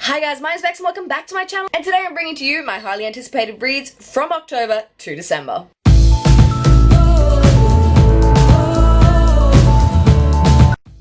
Hi guys, my name is Bex and welcome back to my channel, and today I'm bringing to you my highly anticipated reads from October to December.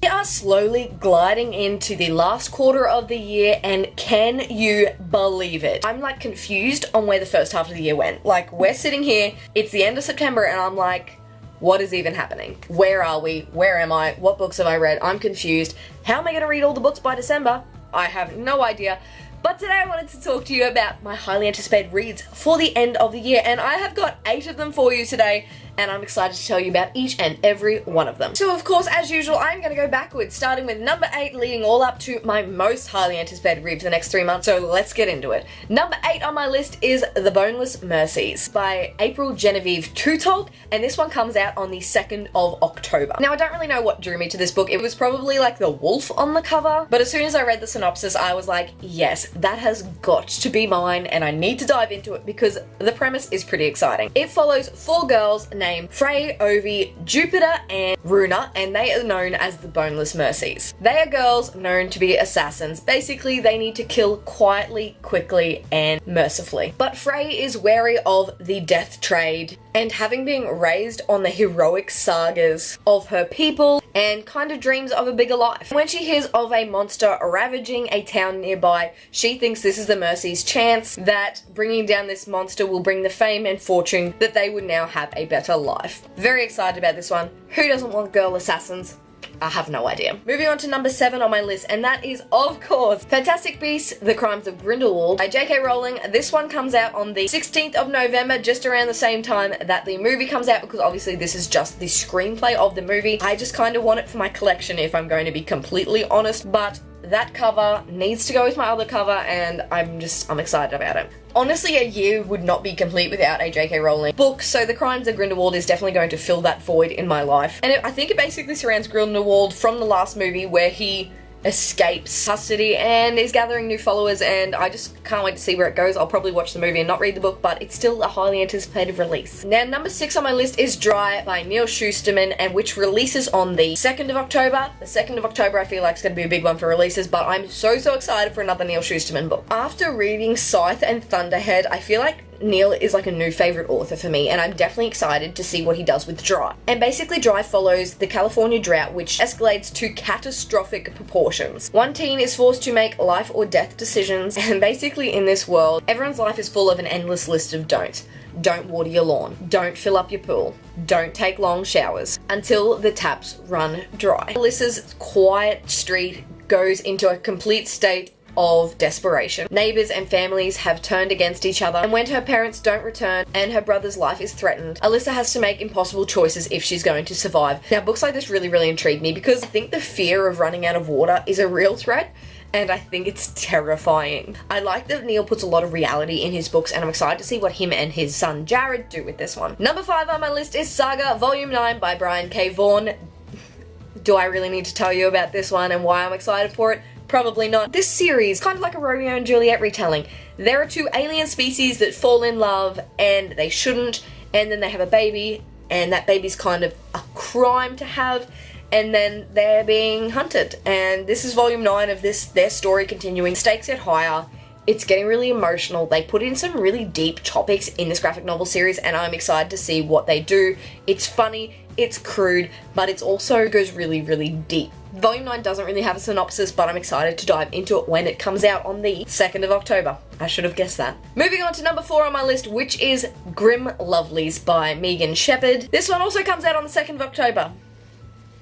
We are slowly gliding into the last quarter of the year, and can you believe it? I'm like confused on where the first half of the year went. Like, we're sitting here, it's the end of September, and I'm like, what is even happening? Where are we? Where am I? What books have I read? I'm confused. How am I going to read all the books by December? I have no idea. But today I wanted to talk to you about my highly anticipated reads for the end of the year, and I have got 8 of them for you today, and I'm excited to tell you about each and every one of them. So of course, as usual, I'm going to go backwards, starting with number 8, leading all up to my most highly anticipated read for the next 3 months, so let's get into it. Number 8 on my list is The Boneless Mercies by April Genevieve Toutolk, and this one comes out on the 2nd of October. Now, I don't really know what drew me to this book. It was probably like the wolf on the cover, but as soon as I read the synopsis, I was like, yes, that has got to be mine, and I need to dive into it because the premise is pretty exciting. It follows 4 girls named Frey, Ovi, Jupiter, and Runa, and they are known as the Boneless Mercies. They are girls known to be assassins. Basically, they need to kill quietly, quickly, and mercifully. But Frey is wary of the death trade, and having been raised on the heroic sagas of her people, and kind of dreams of a bigger life. When she hears of a monster ravaging a town nearby, she thinks this is the Mercy's chance that bringing down this monster will bring the fame and fortune that they would now have a better life. Very excited about this one. Who doesn't want girl assassins? I have no idea. Moving on to number 7 on my list, and that is, of course, Fantastic Beasts: The Crimes of Grindelwald by J.K. Rowling. This one comes out on the 16th of November, just around the same time that the movie comes out, because obviously this is just the screenplay of the movie. I just kind of want it for my collection, if I'm going to be completely honest, but that cover needs to go with my other cover, and I'm excited about it. Honestly, a year would not be complete without a J.K. Rowling book, so The Crimes of Grindelwald is definitely going to fill that void in my life. And I think it basically surrounds Grindelwald from the last movie, where he escapes custody and is gathering new followers, and I just can't wait to see where it goes. I'll probably watch the movie and not read the book, but it's still a highly anticipated release. Now, number 6 on my list is Dry by Neil Shusterman, and which releases on the 2nd of October. The 2nd of October I feel like is going to be a big one for releases, but I'm so excited for another Neil Shusterman book. After reading Scythe and Thunderhead, I feel like Neil is like a new favourite author for me, and I'm definitely excited to see what he does with Dry. And basically Dry follows the California drought, which escalates to catastrophic proportions. One teen is forced to make life or death decisions, and basically in this world, everyone's life is full of an endless list of don'ts. Don't water your lawn. Don't fill up your pool. Don't take long showers until the taps run dry. Alyssa's quiet street goes into a complete state of desperation. Neighbors and families have turned against each other, and when her parents don't return and her brother's life is threatened, Alyssa has to make impossible choices if she's going to survive. Now, books like this really intrigue me, because I think the fear of running out of water is a real threat, and I think it's terrifying. I like that Neil puts a lot of reality in his books, and I'm excited to see what him and his son Jared do with this one. Number 5 on my list is Saga Volume 9 by Brian K. Vaughan. Do I really need to tell you about this one and why I'm excited for it? Probably not. This series, kind of like a Romeo and Juliet retelling. There are 2 alien species that fall in love, and they shouldn't, and then they have a baby, and that baby's kind of a crime to have, and then they're being hunted. And this is volume 9 of their story continuing. Stakes get higher. It's getting really emotional. They put in some really deep topics in this graphic novel series, and I'm excited to see what they do. It's funny, it's crude, but it also goes really deep. Volume 9 doesn't really have a synopsis, but I'm excited to dive into it when it comes out on the 2nd of October. I should have guessed that. Moving on to number 4 on my list, which is Grim Lovelies by Megan Shepherd. This one also comes out on the 2nd of October.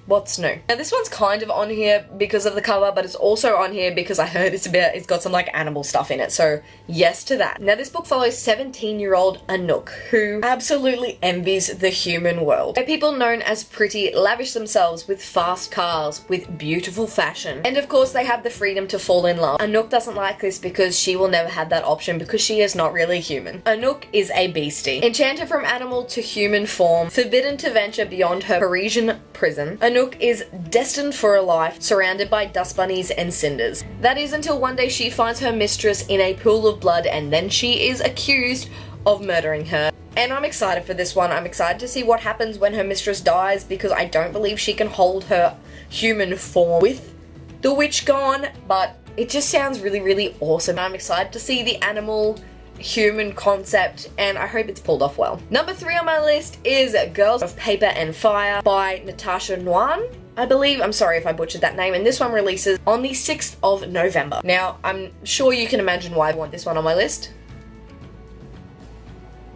What's new? Now, this one's kind of on here because of the cover, but it's also on here because I heard it's got some like animal stuff in it, so yes to that. Now, this book follows 17-year-old Anouk, who absolutely envies the human world. They're people known as pretty, lavish themselves with fast cars, with beautiful fashion, and of course they have the freedom to fall in love. Anouk doesn't like this because she will never have that option, because she is not really human. Anouk is a beastie, enchanted from animal to human form, forbidden to venture beyond her Parisian prison. Anouk is destined for a life surrounded by dust bunnies and cinders. That is until one day she finds her mistress in a pool of blood, and then she is accused of murdering her. And I'm excited for this one. I'm excited to see what happens when her mistress dies, because I don't believe she can hold her human form with the witch gone, but it just sounds really, really awesome. I'm excited to see the animal human concept, and I hope it's pulled off well. Number 3 on my list is Girls of Paper and Fire by Natasha Nguyen, I believe. I'm sorry if I butchered that name, and this one releases on the 6th of November. Now, I'm sure you can imagine why I want this one on my list.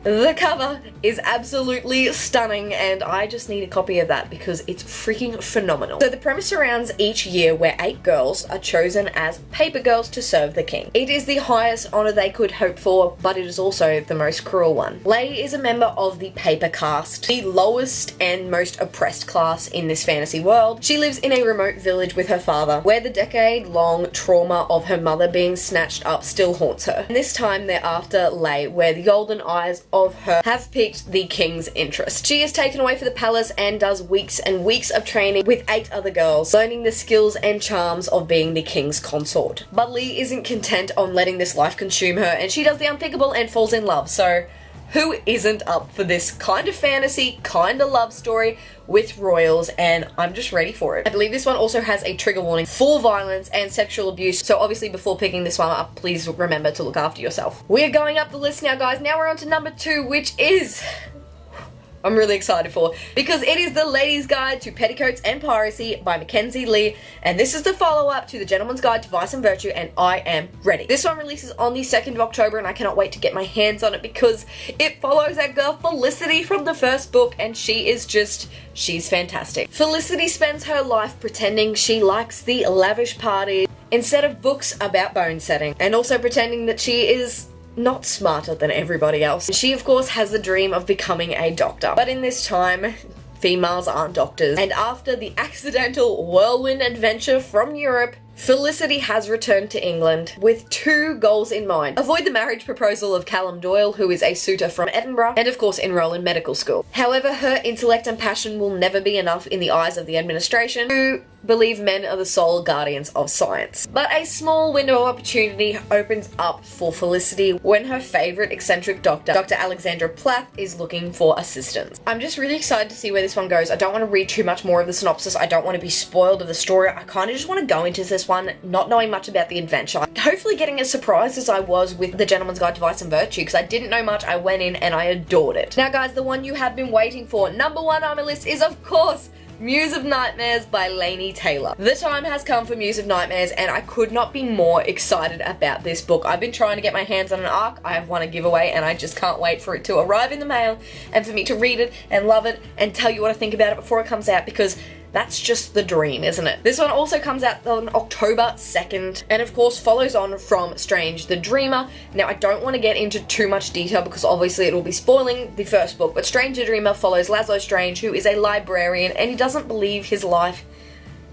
The cover is absolutely stunning, and I just need a copy of that because it's freaking phenomenal. So the premise surrounds each year where 8 girls are chosen as paper girls to serve the king. It is the highest honor they could hope for, but it is also the most cruel one. Lay is a member of the paper caste, the lowest and most oppressed class in this fantasy world. She lives in a remote village with her father, where the decade-long trauma of her mother being snatched up still haunts her. And this time they're after Lay, where the golden eyes of her have piqued the king's interest. She is taken away for the palace and does weeks and weeks of training with 8 other girls, learning the skills and charms of being the king's consort. But Lee isn't content on letting this life consume her, and she does the unthinkable and falls in love. So who isn't up for this kind of fantasy, kind of love story with royals? And I'm just ready for it. I believe this one also has a trigger warning for violence and sexual abuse, so obviously before picking this one up, please remember to look after yourself. We're going up the list now, guys. Now we're on to number 2, which is... I'm really excited for, because it is The Lady's Guide to Petticoats and Piracy by Mackenzie Lee, and this is the follow-up to The Gentleman's Guide to Vice and Virtue, and I am ready. This one releases on the 2nd of October, and I cannot wait to get my hands on it because it follows that girl Felicity from the first book, and she's fantastic. Felicity spends her life pretending she likes the lavish party instead of books about bone setting, and also pretending that she is not smarter than everybody else. She, of course, has the dream of becoming a doctor. But in this time, females aren't doctors. And after the accidental whirlwind adventure from Europe, Felicity has returned to England with 2 goals in mind. Avoid the marriage proposal of Callum Doyle, who is a suitor from Edinburgh, and of course enroll in medical school. However, her intellect and passion will never be enough in the eyes of the administration, who believe men are the sole guardians of science. But a small window of opportunity opens up for Felicity when her favourite eccentric doctor, Dr. Alexandra Plath, is looking for assistance. I'm just really excited to see where this one goes. I don't want to read too much more of the synopsis. I don't want to be spoiled of the story. I kind of just want to go into this one not knowing much about the adventure. Hopefully getting as surprised as I was with The Gentleman's Guide to Vice and Virtue, because I didn't know much. I went in and I adored it. Now guys, the one you have been waiting for, number 1 on my list, is of course Muse of Nightmares by Laini Taylor. The time has come for Muse of Nightmares, and I could not be more excited about this book. I've been trying to get my hands on an ARC. I have won a giveaway, and I just can't wait for it to arrive in the mail and for me to read it and love it and tell you what I think about it before it comes out, because that's just the dream, isn't it? This one also comes out on October 2nd, and of course follows on from Strange the Dreamer. Now, I don't want to get into too much detail because obviously it will be spoiling the first book, but Strange the Dreamer follows Laszlo Strange, who is a librarian, and he doesn't believe his life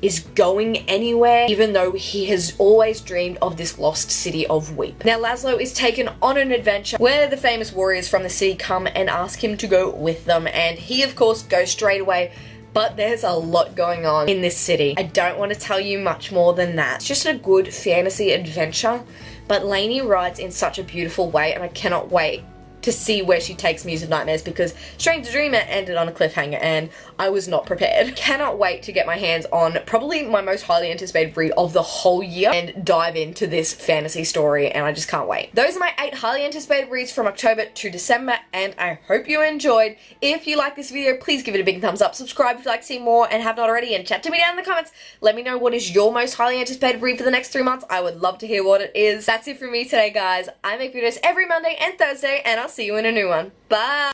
is going anywhere, even though he has always dreamed of this lost city of Weep. Now, Laszlo is taken on an adventure where the famous warriors from the city come and ask him to go with them, and he, of course, goes straight away. But there's a lot going on in this city. I don't want to tell you much more than that. It's just a good fantasy adventure, but Laini writes in such a beautiful way, and I cannot wait to see where she takes Muse of Nightmares, because Strange the Dreamer ended on a cliffhanger and I was not prepared. Cannot wait to get my hands on probably my most highly anticipated read of the whole year and dive into this fantasy story, and I just can't wait. Those are my 8 highly anticipated reads from October to December, and I hope you enjoyed. If you like this video, please give it a big thumbs up, subscribe if you'd like to see more and have not already, and chat to me down in the comments. Let me know what is your most highly anticipated read for the next 3 months. I would love to hear what it is. That's it from me today, guys. I make videos every Monday and Thursday, and I'll see you in a new one. Bye!